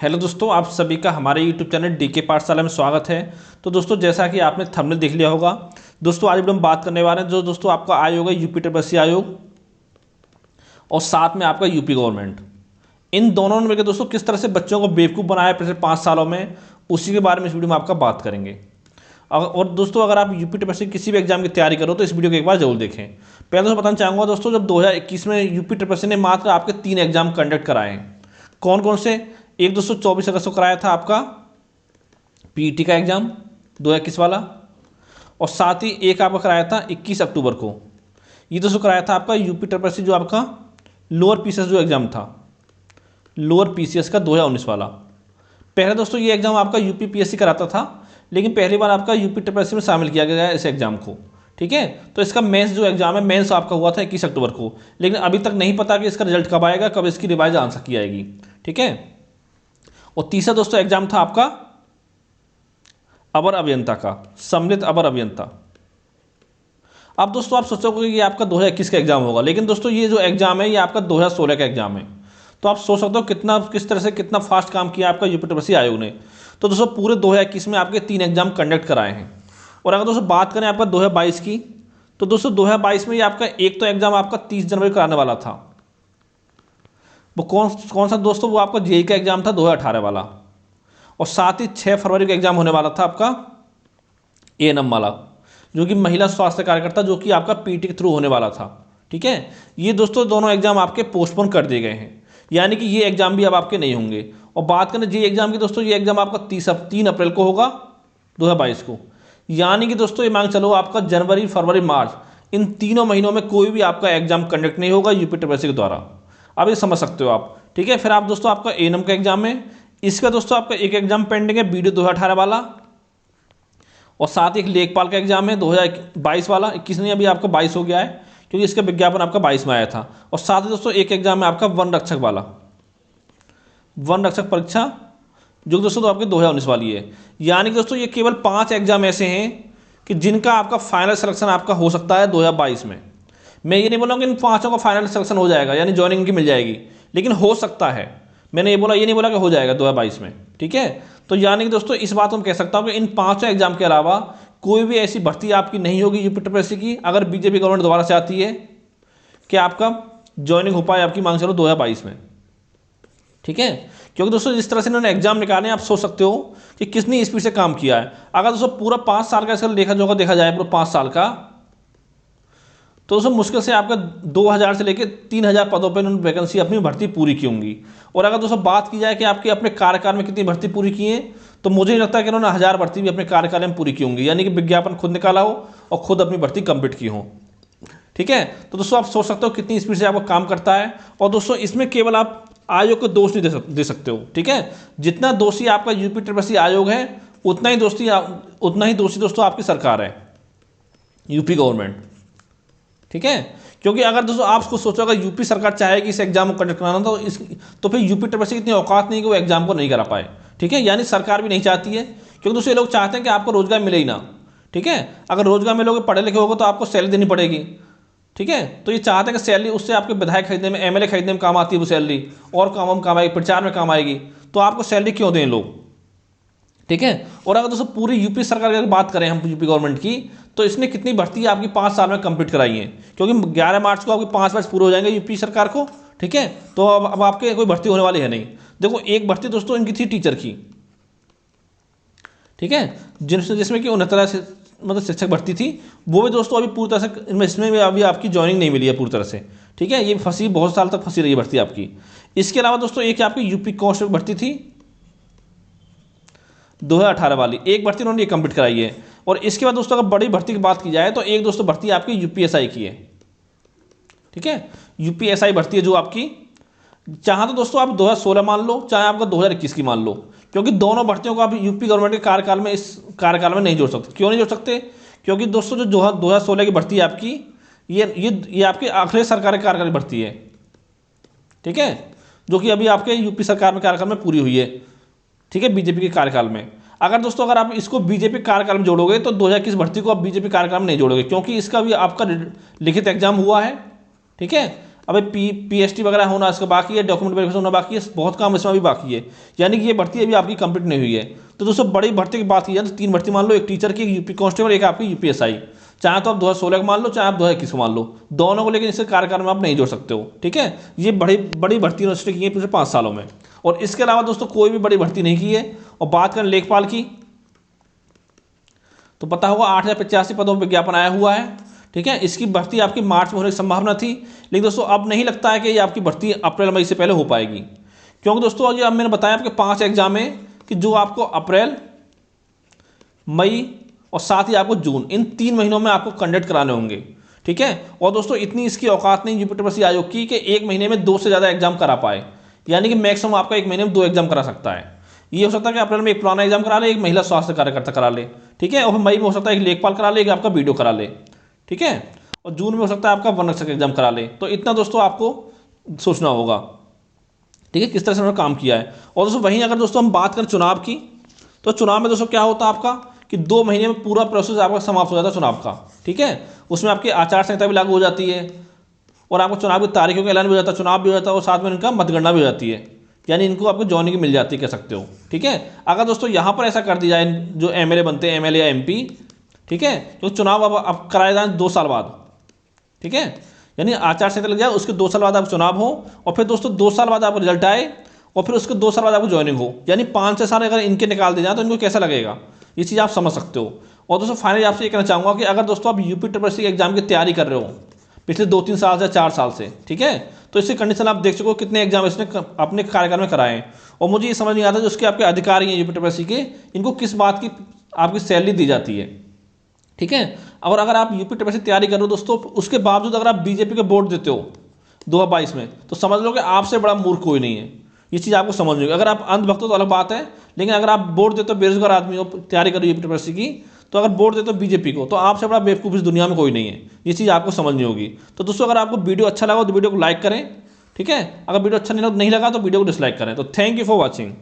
Hello दोस्तों, आप सभी का हमारे यूट्यूब चैनल डीके पाठशाला में स्वागत है। तो दोस्तों, जैसा कि आपने थंबनेल देख लिया होगा, दोस्तों आज हम बात करने वाले हैं जो दोस्तों आपका आयोग है यूपी ट्रिपल आयोग और साथ में आपका यूपी गवर्नमेंट। इन दोनों ने मिलकर दोस्तों किस तरह से बच्चों को बेवकूफ़ बनाया पिछले 5 सालों में, उसी के बारे में इस वीडियो में आपका बात करेंगे। और दोस्तों अगर आप यूपी ट्रिपल किसी भी एग्जाम की तैयारी करो तो इस वीडियो को एक बार जरूर देखें। पहले दोस्तों बताना चाहूँगा दोस्तों, जब 2021 में यूपी ट्रिपल ने मात्र आपके 3 एग्जाम कंडक्ट कराए हैं। कौन कौन से? एक दोस्तों 24 अगस्त को कराया था आपका पीईटी का एग्जाम 2021 वाला, और साथ ही एक आपका कराया था 21 अक्टूबर को। ये दोस्तों कराया था आपका यूपी ट्रिपल जो आपका लोअर पीसीएस जो एग्जाम था, लोअर पीसीएस का 2019 वाला। पहले दोस्तों ये एग्जाम आपका यूपी पीएससी कराता था, लेकिन पहली बार आपका यूपी ट्रिपल में शामिल किया गया है इस एग्जाम को। ठीक है, तो इसका मेंस जो एग्जाम है, मेंस आपका हुआ था 21 अक्टूबर को, लेकिन अभी तक नहीं पता कि इसका रिजल्ट कब आएगा, कब इसकी रिवाइज आंसर की आएगी। ठीक है, और तीसरा दोस्तों एग्जाम था आपका अवर अभियंता का, सम्मिलित अवर अभियंता। अब दोस्तों आप सोचोगे कि ये आपका 2021 का एग्जाम होगा, लेकिन दोस्तों ये जो एग्जाम है ये आपका 2016 का एग्जाम है। तो आप सोच सकते हो किस तरह से कितना फास्ट काम किया आपका यूपी ट्रिपल आयोग ने। तो दोस्तों पूरे 2021 में आपके 3 एग्जाम कंडक्ट कराए हैं। और अगर दोस्तों बात करें आपका 2022 की, तो दोस्तों 2022 में ये आपका एक तो एग्जाम आपका 30 जनवरी को कराने वाला था। वो कौन सा दोस्तों? वो आपका जेईई का एग्जाम था 2018 वाला, और साथ ही 6 फरवरी का एग्जाम होने वाला था आपका एएनएम वाला, जो कि महिला स्वास्थ्य कार्यकर्ता, जो कि आपका पीटी के थ्रू होने वाला था। ठीक है, ये दोस्तों दोनों एग्जाम आपके पोस्टपोन कर दिए गए हैं, यानी कि ये एग्जाम भी अब आपके नहीं होंगे। और बात करें जेईई एग्जाम की दोस्तों, ये एग्जाम आपका 3 अप्रैल को होगा 2022 को, यानी कि दोस्तों ये मांग चलो आपका जनवरी फरवरी मार्च इन तीनों महीनों में कोई भी आपका एग्जाम कंडक्ट नहीं होगा यूपी ट्रिपल के द्वारा। अब ये समझ सकते हो आप। ठीक है, फिर आप दोस्तों आपका एएनएम का एग्जाम है, इसका दोस्तों आपका एक एग्जाम पेंडिंग है वीडियो 2018 वाला, और साथ ही एक लेखपाल का एग्जाम है 2022 वाला। 21 नहीं, अभी आपका 22 हो गया है, क्योंकि इसका विज्ञापन आपका 22 में आया था। और साथ ही दोस्तों एक एग्जाम है आपका वन रक्षक वाला, वन रक्षक परीक्षा, जो दोस्तों तो आपकी 2019 वाली है। यानी कि दोस्तों ये केवल 5 एग्जाम ऐसे हैं कि जिनका आपका फाइनल सिलेक्शन आपका हो सकता है 2022 में। मैं ये नहीं बोला कि इन 5 का फाइनल सिलेक्शन हो जाएगा, यानी ज्वाइनिंग इनकी मिल जाएगी, लेकिन हो सकता है। मैंने ये नहीं बोला कि हो जाएगा 2022 में। ठीक है, तो यानी कि दोस्तों इस बात को मैं कह सकता हूँ कि इन 5 एग्जाम के अलावा कोई भी ऐसी भर्ती आपकी नहीं होगी यूपी ट्रिपल की, अगर बीजेपी गवर्नमेंट दोबारा चाहती है कि आपका ज्वाइनिंग हो पाए आपकी मांग चलो 2022 में। ठीक है, क्योंकि दोस्तों जिस तरह से इन्होंने एग्जाम निकाले, आप सोच सकते हो कि कितनी स्पीड से काम किया है। अगर दोस्तों पूरा 5 साल का इसका देखा जाए पूरा 5 साल का, तो दोस्तों मुश्किल से आपका 2000 से लेकर 3000 पदों पर इन्होंने वैकेंसी अपनी भर्ती पूरी की होंगी। और अगर दोस्तों बात की जाए कि आपके अपने कार्यकाल में कितनी भर्ती पूरी की है, तो मुझे नहीं लगता कि इन्होंने 1000 भर्ती भी अपने कार्यकाल में पूरी की होंगी, यानी कि विज्ञापन खुद निकाला हो और खुद अपनी भर्ती कंप्लीट की हो। ठीक है, तो दोस्तों आप सोच सकते हो कितनी स्पीड से आपका काम करता है। और दोस्तों इसमें केवल आप आयोग को दोष नहीं दे सकते हो। ठीक है, जितना दोषी आपका यूपी ट्रिपल आयोग है, उतना ही दोषी दोस्तों आपकी सरकार है, यूपी गवर्नमेंट। ठीक है, क्योंकि अगर दोस्तों आप उसको सोचो, अगर यूपी सरकार चाहेगी इस एग्जाम को कंडक्ट कराना, तो फिर यूपी ट्रिपल की इतनी औकात नहीं कि वो एग्जाम को नहीं करा पाए। ठीक है, यानी सरकार भी नहीं चाहती है, क्योंकि दोस्तों ये लोग चाहते हैं कि आपको रोजगार मिले ही ना। ठीक है, अगर रोजगार मिलोगे, पढ़े लिखे होगे, तो आपको सैलरी देनी पड़ेगी। ठीक है, तो ये चाहते हैं कि सैलरी उससे आपके विधायक खरीदने में, एमएलए खरीदने में काम आती है वो सैलरी, और काम आएगी, प्रचार में काम आएगी, तो आपको सैलरी क्यों दें लोग। ठीक है, और अगर दोस्तों पूरी यूपी सरकार की बात करें हम यूपी गवर्नमेंट की, तो इसने कितनी भर्ती आपकी 5 साल में कंप्लीट कराई है, क्योंकि 11 मार्च को आपके 5 वर्ष पूरे हो जाएंगे यूपी सरकार को। ठीक है, तो अब आपके कोई भर्ती होने वाली है नहीं। देखो एक भर्ती दोस्तों इनकी थी टीचर की। ठीक है, जिसमें कि 69 मतलब शिक्षक भर्ती थी, वो भी दोस्तों अभी पूरी तरह से इसमें भी अभी आपकी ज्वाइनिंग नहीं मिली है पूरी तरह से। ठीक है, ये फंसी, बहुत साल तक फंसी रही है भर्ती आपकी। इसके अलावा दोस्तों एक आपकी यूपी कांस्ट भर्ती थी 2018 वाली, एक भर्ती उन्होंने ये कंप्लीट कराई है। और इसके बाद दोस्तों अगर बड़ी भर्ती की बात की जाए, तो एक दोस्तों भर्ती आपकी यूपीएसआई की है। ठीक है, यूपीएसआई भर्ती है जो आपकी, चाहे तो दोस्तों आप 2016 मान लो, चाहे आपका 2021 की मान लो, क्योंकि दोनों भर्तियों को आप यूपी गवर्नमेंट के कार्यकाल में, इस कार्यकाल में नहीं जोड़ सकते। क्यों नहीं जोड़ सकते? क्योंकि दोस्तों जो 2016 की भर्ती है आपकी, ये आपके आखिरी सरकार के कार्यकाल की भर्ती है। ठीक है, जो कि अभी आपके यूपी सरकार में कार्यकाल में पूरी हुई है। ठीक है, बीजेपी के कार्यकाल में। अगर दोस्तों अगर आप इसको बीजेपी कार्यकाल में जोड़ोगे, तो 2021 भर्ती को आप बीजेपी कार्यकाल में नहीं जोड़ोगे, क्योंकि इसका भी आपका लिखित एग्जाम हुआ है। ठीक है, अभी PST वगैरह होना इसका बाकी है, डॉक्यूमेंट वेरिफिकेशन होना बाकी है, बहुत काम इसमें भी बाकी है। यानी कि ये भर्ती अभी आपकी कंप्लीट नहीं हुई है। तो दोस्तों बड़ी भर्ती की बात की जाए तो 3 भर्ती मान लो, एक टीचर की, एक यूपी कांस्टेबल, एक आपकी UPSI। चाहे तो आप 2016 को मान लो, चाहे आप 2021 को मान लो, दोनों को, लेकिन इसके कार्यकाल में आप नहीं जोड़ सकते हो। ठीक है, ये बड़ी बड़ी भर्ती उन्होंने की है पिछले 5 सालों में। और इसके अलावा दोस्तों कोई भी बड़ी भर्ती नहीं की है। और बात करें लेखपाल की, तो पता होगा 8085 पदों पर विज्ञापन आया हुआ है। ठीक है, इसकी भर्ती आपकी मार्च में होने की संभावना थी, लेकिन दोस्तों अब नहीं लगता है कि ये आपकी भर्ती अप्रैल मई से पहले हो पाएगी। क्योंकि दोस्तों ये अब मैंने बताया आपके 5 एग्जाम है कि जो आपको अप्रैल, मई और साथ ही आपको जून, इन 3 महीनों में आपको कंडक्ट कराने होंगे। ठीक है, और दोस्तों इतनी इसकी औकात नहीं यूपी आयोग की कि एक महीने में 2 से ज़्यादा एग्जाम करा पाए। यानी कि मैक्सिमम आपका एक महीने में 2 एग्जाम करा सकता है। ये हो सकता है कि अप्रैल में एक पुराना एग्जाम करा ले, एक महिला स्वास्थ्य कार्यकर्ता करा ले। ठीक है, और फिर मई में हो सकता है एक लेखपाल करा ले, एक आपका BDO करा ले। ठीक है, और जून में हो सकता है आपका वन रक्षक एग्जाम करा ले। तो इतना दोस्तों आपको सोचना होगा। ठीक है, किस तरह से उन्होंने काम किया है। और दोस्तों वहीं अगर दोस्तों हम बात करें चुनाव की, तो चुनाव में दोस्तों क्या होता है आपका कि 2 महीने में पूरा प्रोसेस आपका समाप्त हो जाता है चुनाव का। ठीक है, उसमें आपकी आचार संहिता भी लागू हो जाती है, और आपको चुनाव की तारीखों का ऐलान भी हो जाता है, चुनाव भी हो जाता है, और साथ में इनका मतगणना भी हो जाती है। यानी इनको आपको ज्वाइनिंग मिल जाती है, कह सकते हो। ठीक है, अगर दोस्तों यहाँ पर ऐसा कर दिया जाए, जो MLA बनते हैं, MLA या MP, ठीक है, तो चुनाव अब कराए जाए 2 साल बाद। ठीक है, यानी आचार संहिता लग जाए, उसके 2 साल बाद आप चुनाव हो, और फिर दोस्तों 2 साल बाद आपको रिजल्ट आए, और फिर उसके 2 साल बाद आपको ज्वाइनिंग हो। यानी 5-6 साल अगर इनके निकाल दिए जाए तो इनको कैसा लगेगा, ये चीज़ आप समझ सकते हो। और दोस्तों फाइनली आपसे ये कहना चाहूँगा कि अगर दोस्तों आप UPSC के एग्जाम की तैयारी कर रहे हो पिछले 2-3 साल से, 4 साल से, ठीक है, तो इससे कंडीशन आप देख सको कितने एग्जाम इसने अपने कार्यकाल में कराए हैं। और मुझे ये समझ नहीं आता जो उसके आपके अधिकारी हैं UPSC के, इनको किस बात की आपकी सैलरी दी जाती है। ठीक है, और अगर आप UPSC तैयारी कर रहे हो दोस्तों, उसके बावजूद अगर आप BJP के वोट देते हो 2022 में, तो समझ लो कि आपसे बड़ा मूर्ख कोई नहीं है। ये चीज़ आपको समझ नहीं। अगर आप अंधभक्त हो तो अलग बात है, लेकिन अगर आप वोट देते हो, बेरोजगार आदमी हो, तैयारी करो UPSC की, तो अगर वोट देते हो BJP को, तो आपसे बड़ा बेवकूफ़ इस दुनिया में कोई नहीं है। ये चीज़ आपको समझनी होगी। तो दोस्तों अगर आपको वीडियो अच्छा लगा तो वीडियो को लाइक करें। ठीक है, अगर वीडियो अच्छा नहीं लगा तो वीडियो को डिसलाइक करें। तो थैंक यू फॉर वॉचिंग।